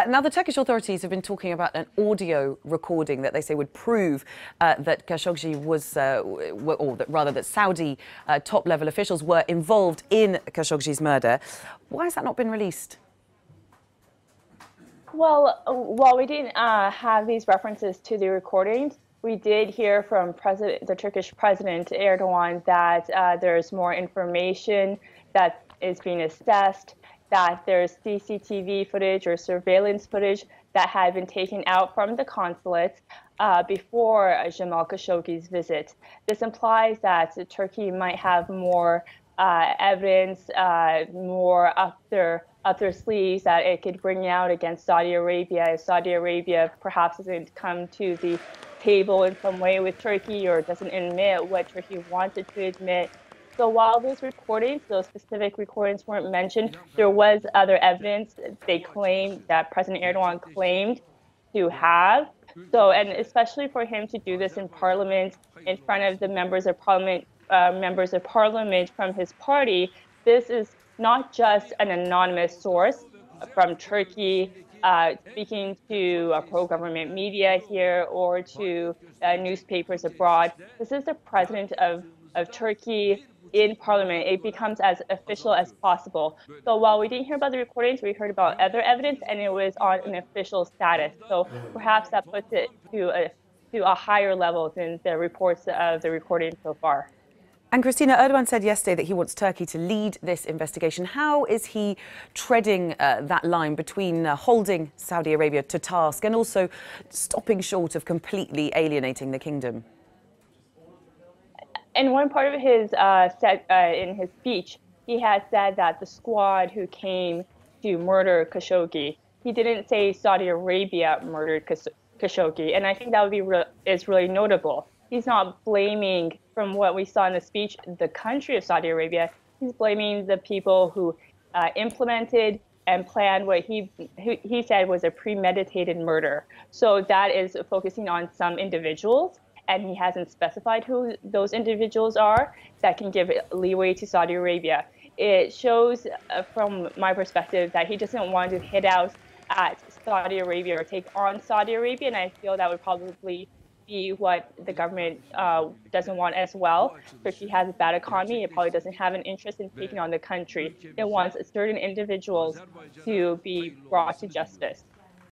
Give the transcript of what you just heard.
Now, the Turkish authorities have been talking about an audio recording that they say would prove that Khashoggi was, that Saudi top-level officials were involved in Khashoggi's murder. Why has that not been released? Well, while we didn't have these references to the recordings, we did hear from the Turkish President Erdogan that there's more information that is being assessed, that there's CCTV footage or surveillance footage that had been taken out from the consulate before Jamal Khashoggi's visit. This implies that Turkey might have more evidence, more up their sleeves that it could bring out against Saudi Arabia if Saudi Arabia perhaps doesn't come to the table in some way with Turkey or doesn't admit what Turkey wanted to admit. So while those recordings, those specific recordings weren't mentioned, there was other evidence they claimed that President Erdogan claimed to have. So, and especially for him to do this in Parliament, in front of the members of Parliament from his party, this is not just an anonymous source from Turkey speaking to pro-government media here or to newspapers abroad. This is the president of Turkey in Parliament. It becomes as official as possible. So while we didn't hear about the recordings, we heard about other evidence, and it was on an official status. So perhaps that puts it to a higher level than the reports of the recording so far. And Christina, Erdogan said yesterday that he wants Turkey to lead this investigation. How is he treading that line between holding Saudi Arabia to task and also stopping short of completely alienating the kingdom? In one part of his in his speech, he had said that the squad who came to murder Khashoggi, he didn't say Saudi Arabia murdered Khashoggi, and I think that would be is really notable. He's not blaming, from what we saw in the speech, the country of Saudi Arabia. He's blaming the people who implemented and planned what he said was a premeditated murder. So that is focusing on some individuals, and he hasn't specified who those individuals are that can give leeway to Saudi Arabia. It shows, from my perspective, that he doesn't want to hit out at Saudi Arabia or take on Saudi Arabia, and I feel that would probably be what the government doesn't want as well. Turkey has a bad economy. It probably doesn't have an interest in taking on the country. It wants certain individuals to be brought to justice.